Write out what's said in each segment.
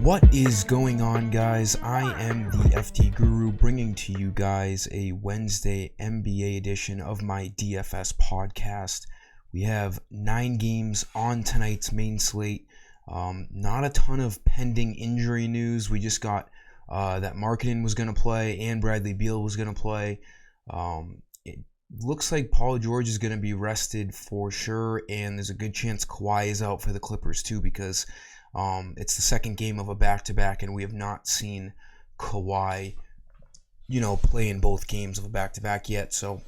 What is going on, guys? I am the FT Guru, bringing to you guys a Wednesday NBA edition of my DFS podcast. We have 9 games on tonight's main slate. Not a ton of pending injury news. We just got that Markkanen was going to play and Bradley Beal was going to play. It looks like Paul George is going to be rested for sure, and there's a good chance Kawhi is out for the Clippers too, because it's the second game of a back-to-back, and we have not seen Kawhi, play in both games of a back-to-back yet. So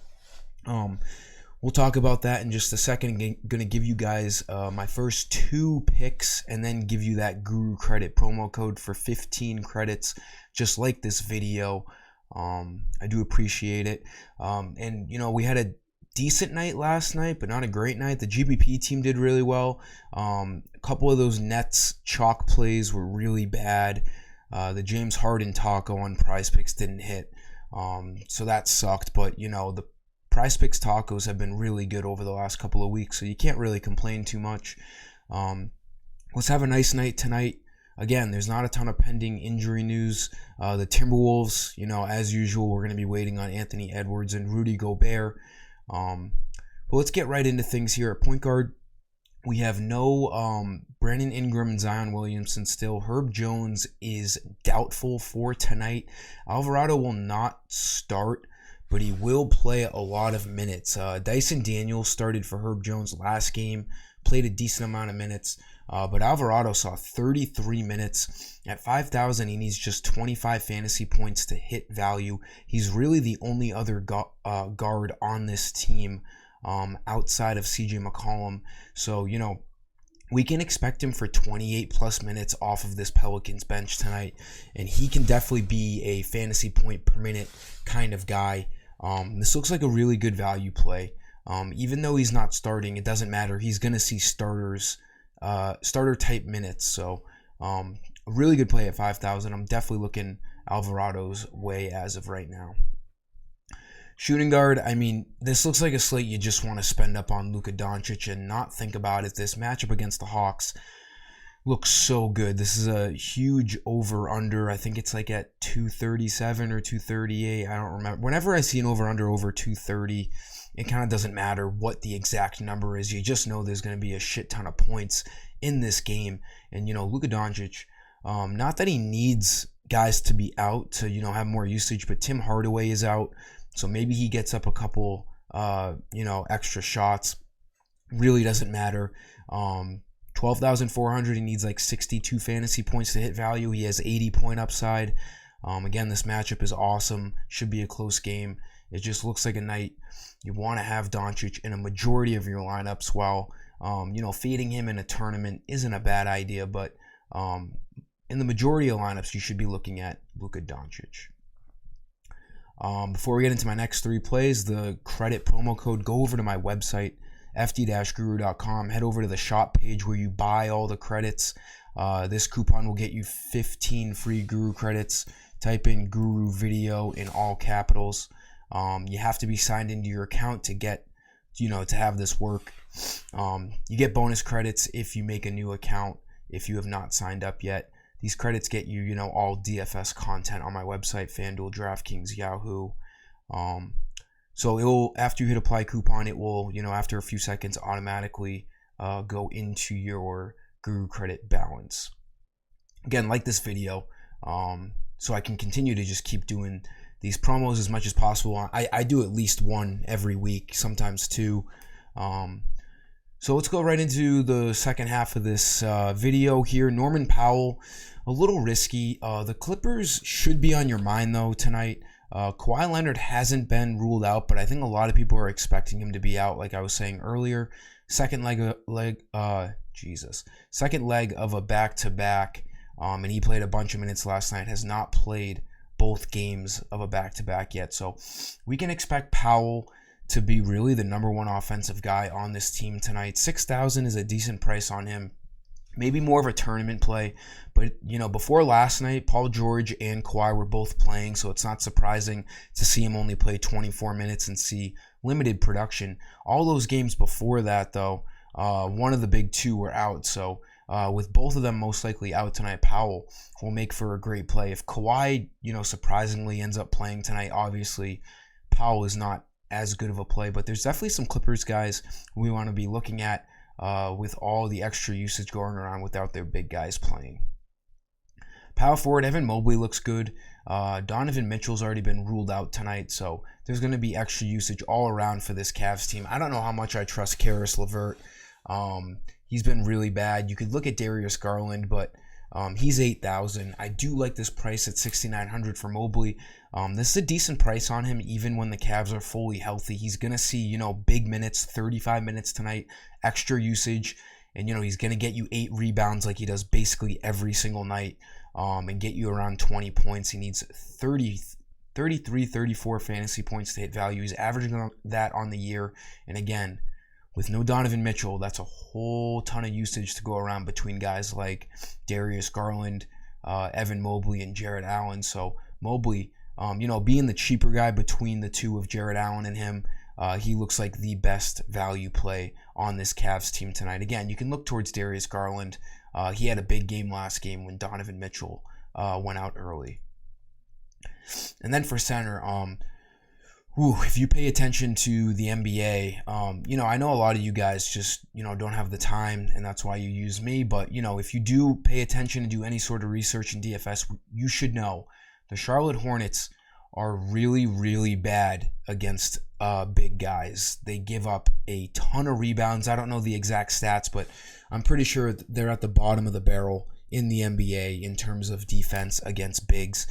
we'll talk about that in just a second. I'm going to give you guys my first 2 picks and then give you that Guru Credit promo code for 15 credits, just like this video. I do appreciate it. And we had a decent night last night, but not a great night. The GBP team did really well. A couple of those Nets chalk plays were really bad. The James Harden taco on Prize Picks didn't hit, so that sucked. But the Prize Picks tacos have been really good over the last couple of weeks, so you can't really complain too much. Let's have a nice night tonight. Again, there's not a ton of pending injury news. The Timberwolves, as usual, we're going to be waiting on Anthony Edwards and Rudy Gobert. But let's get right into things here. At point guard, we have no Brandon Ingram and Zion Williamson still. Herb Jones is doubtful for tonight. Alvarado will not start, but he will play a lot of minutes. Dyson Daniels started for Herb Jones last game, played a decent amount of minutes, but Alvarado saw 33 minutes. At 5,000, he needs just 25 fantasy points to hit value. He's really the only other guard on this team outside of CJ McCollum. So, we can expect him for 28 plus minutes off of this Pelicans bench tonight, and he can definitely be a fantasy point per minute kind of guy. This looks like a really good value play. Even though he's not starting, it doesn't matter. He's going to see starter type minutes. So a really good play at 5,000. I'm definitely looking Alvarado's way as of right now. Shooting guard, this looks like a slate you just want to spend up on Luka Doncic and not think about it. This matchup against the Hawks looks so good. This is a huge over-under. I think it's like at 237 or 238. I don't remember. Whenever I see an over-under over 230, it kind of doesn't matter what the exact number is. You just know there's going to be a shit ton of points in this game. And, Luka Doncic, not that he needs guys to be out to, have more usage, but Tim Hardaway is out. So maybe he gets up a couple, extra shots. Really doesn't matter. 12,400, he needs like 62 fantasy points to hit value. He has 80 point upside. Again, this matchup is awesome. Should be a close game. It just looks like a night you want to have Doncic in a majority of your lineups. While, feeding him in a tournament isn't a bad idea, but in the majority of lineups, you should be looking at Luka Doncic. Before we get into my next 3 plays, the credit promo code, go over to my website, ft-guru.com. Head over to the shop page where you buy all the credits. This coupon will get you 15 free Guru credits. Type in Guru Video in all capitals. You have to be signed into your account to get, to have this work. You get bonus credits if you make a new account if you have not signed up yet. These credits get you, all DFS content on my website, FanDuel, DraftKings, Yahoo. So it will, after you hit apply coupon, it will, after a few seconds, automatically go into your Guru credit balance. Again, like this video, so I can continue to just keep doing these promos as much as possible. I do at least 1 every week, sometimes 2. So let's go right into the second half of this video here. Norman Powell, a little risky. The Clippers should be on your mind, though, tonight. Kawhi Leonard hasn't been ruled out, but I think a lot of people are expecting him to be out, like I was saying earlier. Second leg of a back-to-back, and he played a bunch of minutes last night, has not played both games of a back-to-back yet. So we can expect Powell to be really the number 1 offensive guy on this team tonight. 6,000 is a decent price on him. Maybe more of a tournament play, but before last night, Paul George and Kawhi were both playing, so it's not surprising to see him only play 24 minutes and see limited production. All those games before that, though, one of the big two were out. So with both of them most likely out tonight, Powell will make for a great play. If Kawhi, surprisingly ends up playing tonight, obviously Powell is not as good of a play. But there's definitely some Clippers guys we want to be looking at with all the extra usage going around without their big guys playing. Power forward, Evan Mobley looks good. Donovan Mitchell's already been ruled out tonight, so there's going to be extra usage all around for this Cavs team. I don't know how much I trust Caris LeVert. He's been really bad. You could look at Darius Garland, but he's $8,000. I do like this price at $6,900 for Mobley. This is a decent price on him, even when the Cavs are fully healthy. He's going to see, big minutes, 35 minutes tonight, extra usage, and, he's going to get you 8 rebounds like he does basically every single night. And get you around 20 points. He needs 33, 34 fantasy points to hit value. He's averaging that on the year. And again, with no Donovan Mitchell, that's a whole ton of usage to go around between guys like Darius Garland, Evan Mobley, and Jarrett Allen. So Mobley, being the cheaper guy between the two of Jarrett Allen and him, he looks like the best value play on this Cavs team tonight. Again, you can look towards Darius Garland. He had a big game last game when Donovan Mitchell went out early. And then for center, if you pay attention to the NBA, I know a lot of you guys just, don't have the time, and that's why you use me. But, if you do pay attention and do any sort of research in DFS, you should know the Charlotte Hornets are really, really bad against big guys. They give up a ton of rebounds. I don't know the exact stats, but I'm pretty sure they're at the bottom of the barrel in the NBA in terms of defense against bigs.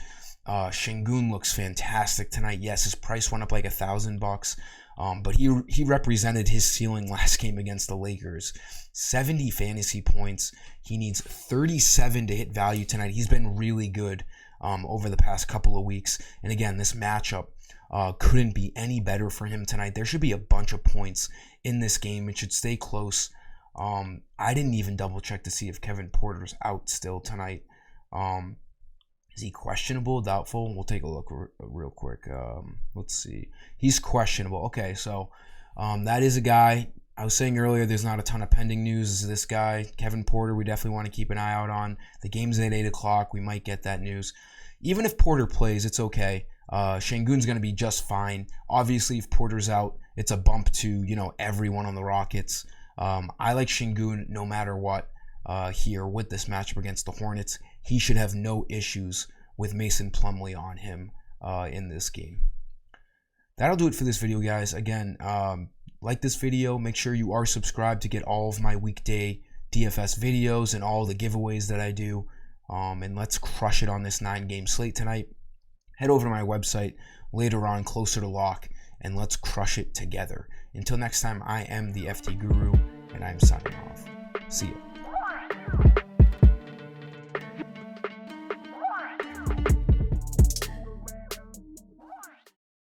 Şengün looks fantastic tonight. Yes, his price went up like $1,000, but he represented his ceiling last game against the Lakers. 70 fantasy points. He needs 37 to hit value tonight. He's been really good over the past couple of weeks. And again, this matchup couldn't be any better for him tonight. There should be a bunch of points in this game. It should stay close. I didn't even double check to see if Kevin Porter's out still tonight. Is he questionable, doubtful? We'll take a look real quick. Let's see. He's questionable. Okay, so that is a guy. I was saying earlier there's not a ton of pending news. This guy, Kevin Porter, we definitely want to keep an eye out on. The game's at 8 o'clock. We might get that news. Even if Porter plays, it's okay. Şengün's going to be just fine. Obviously, if Porter's out, it's a bump to, everyone on the Rockets. I like Şengün no matter what here with this matchup against the Hornets. He should have no issues with Mason Plumlee on him in this game. That'll do it for this video, guys. Again, like this video. Make sure you are subscribed to get all of my weekday DFS videos and all the giveaways that I do. And let's crush it on this 9-game slate tonight. Head over to my website later on, closer to lock, and let's crush it together. Until next time, I am the FT Guru, and I'm signing off. See ya.